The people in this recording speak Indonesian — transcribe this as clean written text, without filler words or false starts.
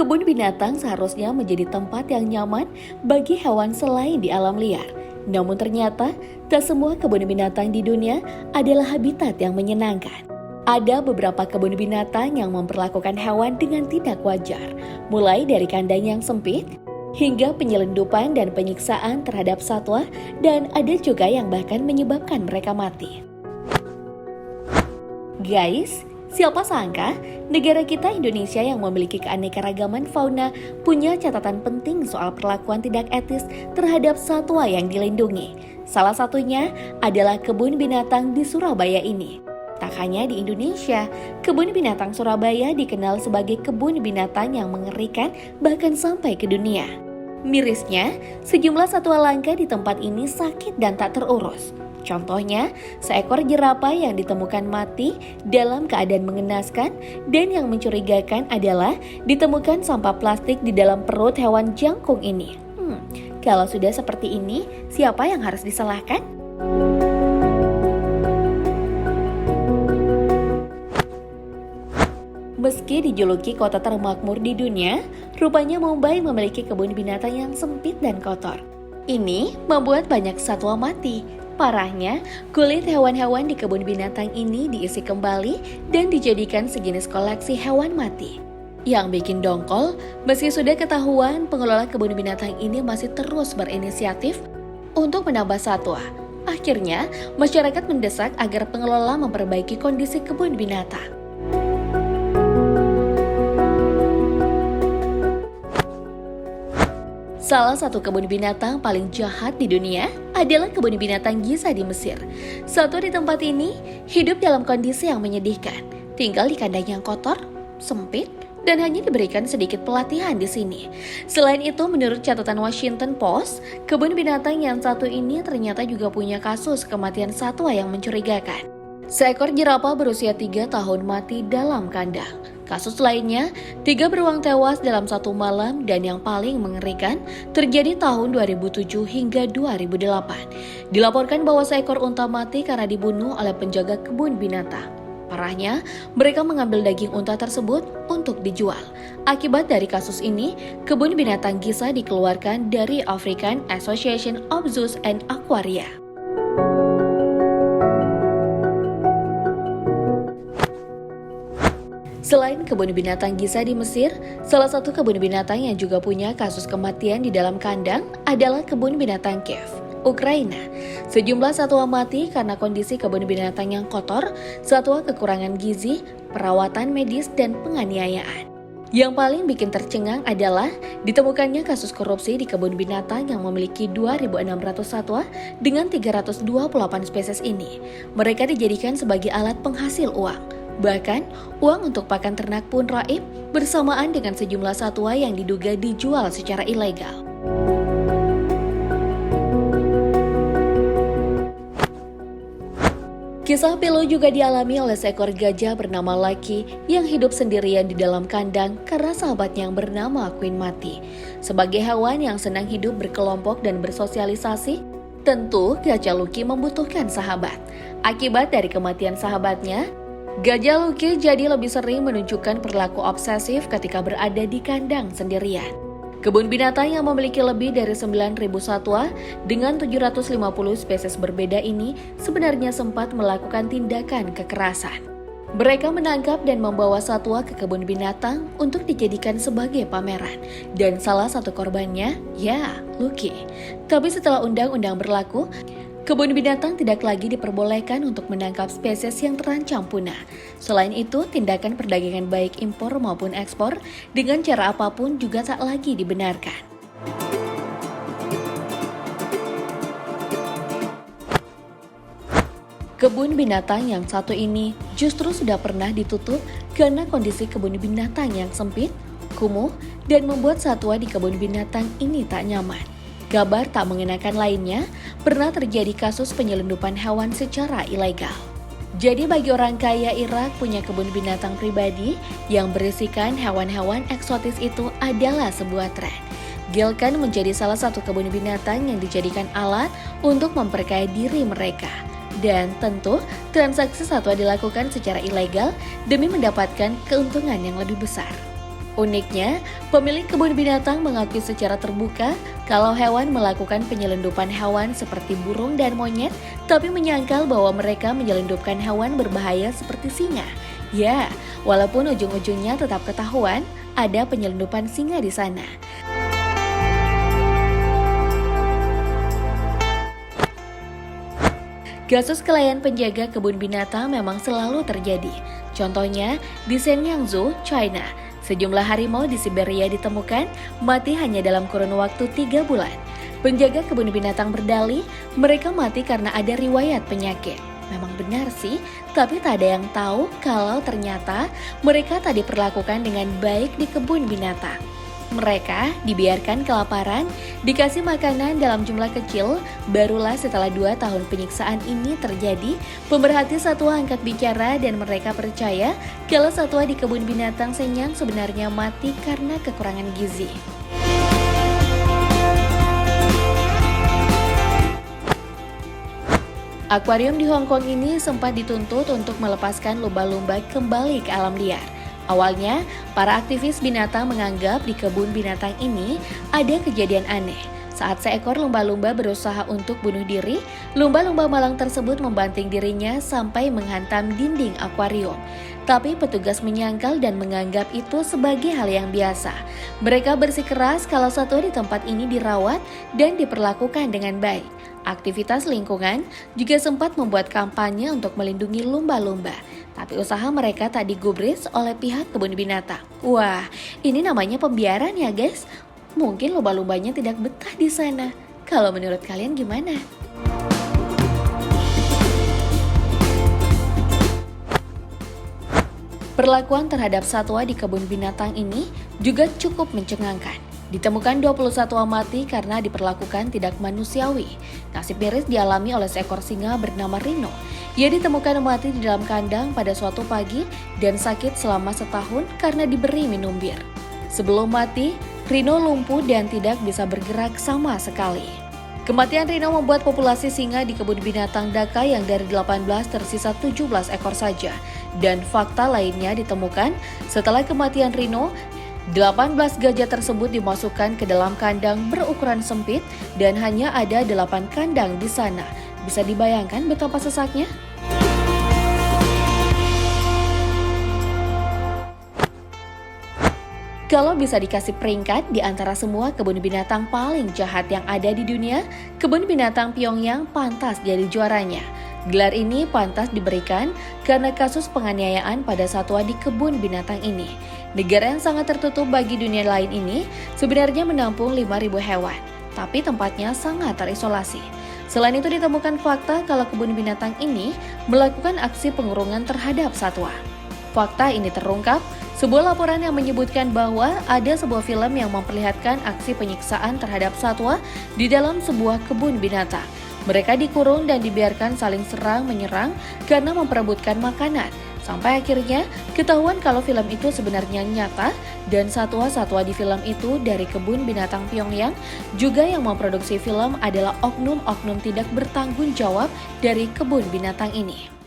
Kebun binatang seharusnya menjadi tempat yang nyaman bagi hewan selain di alam liar. Namun ternyata, tak semua kebun binatang di dunia adalah habitat yang menyenangkan. Ada beberapa kebun binatang yang memperlakukan hewan dengan tidak wajar, mulai dari kandang yang sempit, hingga penyelundupan dan penyiksaan terhadap satwa, dan ada juga yang bahkan menyebabkan mereka mati. Guys, siapa sangka negara kita Indonesia yang memiliki keanekaragaman fauna punya catatan penting soal perlakuan tidak etis terhadap satwa yang dilindungi. Salah satunya adalah kebun binatang di Surabaya ini. Tak hanya di Indonesia, kebun binatang Surabaya dikenal sebagai kebun binatang yang mengerikan bahkan sampai ke dunia. Mirisnya, sejumlah satwa langka di tempat ini sakit dan tak terurus. Contohnya, seekor jerapah yang ditemukan mati dalam keadaan mengenaskan, dan yang mencurigakan adalah ditemukan sampah plastik di dalam perut hewan jangkung ini. Kalau sudah seperti ini, siapa yang harus disalahkan? Meski dijuluki kota termakmur di dunia, rupanya Mumbai memiliki kebun binatang yang sempit dan kotor. Ini membuat banyak satwa mati. Parahnya, kulit hewan-hewan di kebun binatang ini diisi kembali dan dijadikan sejenis koleksi hewan mati. Yang bikin dongkol, meski sudah ketahuan, pengelola kebun binatang ini masih terus berinisiatif untuk menambah satwa. Akhirnya, masyarakat mendesak agar pengelola memperbaiki kondisi kebun binatang. Salah satu kebun binatang paling jahat di dunia adalah kebun binatang Giza di Mesir. Satwa di tempat ini hidup dalam kondisi yang menyedihkan, tinggal di kandang yang kotor, sempit, dan hanya diberikan sedikit pelatihan di sini. Selain itu, menurut catatan Washington Post, kebun binatang yang satu ini ternyata juga punya kasus kematian satwa yang mencurigakan. Seekor jerapah berusia 3 tahun mati dalam kandang. Kasus lainnya, 3 beruang tewas dalam satu malam, dan yang paling mengerikan terjadi tahun 2007 hingga 2008. Dilaporkan bahwa seekor unta mati karena dibunuh oleh penjaga kebun binatang. Parahnya, mereka mengambil daging unta tersebut untuk dijual. Akibat dari kasus ini, kebun binatang Giza dikeluarkan dari African Association of Zoos and Aquaria. Selain kebun binatang Giza di Mesir, salah satu kebun binatang yang juga punya kasus kematian di dalam kandang adalah kebun binatang Kiev, Ukraina. Sejumlah satwa mati karena kondisi kebun binatang yang kotor, satwa kekurangan gizi, perawatan medis, dan penganiayaan. Yang paling bikin tercengang adalah ditemukannya kasus korupsi di kebun binatang yang memiliki 2.600 satwa dengan 328 spesies ini. Mereka dijadikan sebagai alat penghasil uang. Bahkan, uang untuk pakan ternak pun raib bersamaan dengan sejumlah satwa yang diduga dijual secara ilegal. Kisah pilu juga dialami oleh seekor gajah bernama Lucky yang hidup sendirian di dalam kandang karena sahabatnya yang bernama Queen mati. Sebagai hewan yang senang hidup berkelompok dan bersosialisasi, tentu gajah Lucky membutuhkan sahabat. Akibat dari kematian sahabatnya, gajah Lucky jadi lebih sering menunjukkan perilaku obsesif ketika berada di kandang sendirian. Kebun binatang yang memiliki lebih dari 9.000 satwa dengan 750 spesies berbeda ini sebenarnya sempat melakukan tindakan kekerasan. Mereka menangkap dan membawa satwa ke kebun binatang untuk dijadikan sebagai pameran. Dan salah satu korbannya, ya, Lucky. Tapi setelah undang-undang berlaku, kebun binatang tidak lagi diperbolehkan untuk menangkap spesies yang terancam punah. Selain itu, tindakan perdagangan baik impor maupun ekspor dengan cara apapun juga tak lagi dibenarkan. Kebun binatang yang satu ini justru sudah pernah ditutup karena kondisi kebun binatang yang sempit, kumuh, dan membuat satwa di kebun binatang ini tak nyaman. Kabar tak mengenakan lainnya, pernah terjadi kasus penyelundupan hewan secara ilegal. Jadi bagi orang kaya Irak punya kebun binatang pribadi yang berisikan hewan-hewan eksotis itu adalah sebuah tren. Gilkan menjadi salah satu kebun binatang yang dijadikan alat untuk memperkaya diri mereka. Dan tentu transaksi satwa dilakukan secara ilegal demi mendapatkan keuntungan yang lebih besar. Uniknya, pemilik kebun binatang mengakui secara terbuka kalau hewan melakukan penyelundupan hewan seperti burung dan monyet, tapi menyangkal bahwa mereka menyelundupkan hewan berbahaya seperti singa. Ya, walaupun ujung-ujungnya tetap ketahuan, ada penyelundupan singa di sana. Kasus kelayan penjaga kebun binatang memang selalu terjadi. Contohnya, di Shenyang Zoo, China, sejumlah harimau di Siberia ditemukan mati hanya dalam kurun waktu 3 bulan. Penjaga kebun binatang berdalih mereka mati karena ada riwayat penyakit. Memang benar sih, tapi tak ada yang tahu kalau ternyata mereka tak diperlakukan dengan baik di kebun binatang. Mereka dibiarkan kelaparan, dikasih makanan dalam jumlah kecil, barulah setelah 2 tahun penyiksaan ini terjadi, pemerhati satwa angkat bicara dan mereka percaya kalau satwa di kebun binatang Shenyang sebenarnya mati karena kekurangan gizi. Akuarium di Hong Kong ini sempat dituntut untuk melepaskan lumba-lumba kembali ke alam liar. Awalnya, para aktivis binatang menganggap di kebun binatang ini ada kejadian aneh. Saat seekor lumba-lumba berusaha untuk bunuh diri, lumba-lumba malang tersebut membanting dirinya sampai menghantam dinding akuarium. Tapi petugas menyangkal dan menganggap itu sebagai hal yang biasa. Mereka bersikeras kalau satwa di tempat ini dirawat dan diperlakukan dengan baik. Aktivitas lingkungan juga sempat membuat kampanye untuk melindungi lumba-lumba. Tapi usaha mereka tak digubris oleh pihak kebun binatang. Wah, ini namanya pembiaran ya guys. Mungkin lumba-lumbanya tidak betah di sana. Kalau menurut kalian gimana? Perlakuan terhadap satwa di kebun binatang ini juga cukup mencengangkan. Ditemukan 20 satwa mati karena diperlakukan tidak manusiawi. Nasib miris dialami oleh seekor singa bernama Rino. Ia ditemukan mati di dalam kandang pada suatu pagi dan sakit selama setahun karena diberi minum bir. Sebelum mati, Rino lumpuh dan tidak bisa bergerak sama sekali. Kematian Rino membuat populasi singa di kebun binatang Dhaka yang dari 18 tersisa 17 ekor saja. Dan fakta lainnya ditemukan setelah kematian Rino, 18 gajah tersebut dimasukkan ke dalam kandang berukuran sempit dan hanya ada 8 kandang di sana. Bisa dibayangkan betapa sesaknya? Kalau bisa dikasih peringkat di antara semua kebun binatang paling jahat yang ada di dunia, kebun binatang Pyongyang pantas jadi juaranya. Gelar ini pantas diberikan karena kasus penganiayaan pada satwa di kebun binatang ini. Negara yang sangat tertutup bagi dunia lain ini sebenarnya menampung 5.000 hewan, tapi tempatnya sangat terisolasi. Selain itu ditemukan fakta kalau kebun binatang ini melakukan aksi pengurungan terhadap satwa. Fakta ini terungkap sebuah laporan yang menyebutkan bahwa ada sebuah film yang memperlihatkan aksi penyiksaan terhadap satwa di dalam sebuah kebun binatang. Mereka dikurung dan dibiarkan saling serang-menyerang karena memperebutkan makanan. Sampai akhirnya ketahuan kalau film itu sebenarnya nyata dan satwa-satwa di film itu dari kebun binatang Pyongyang. Juga yang memproduksi film adalah oknum-oknum tidak bertanggung jawab dari kebun binatang ini.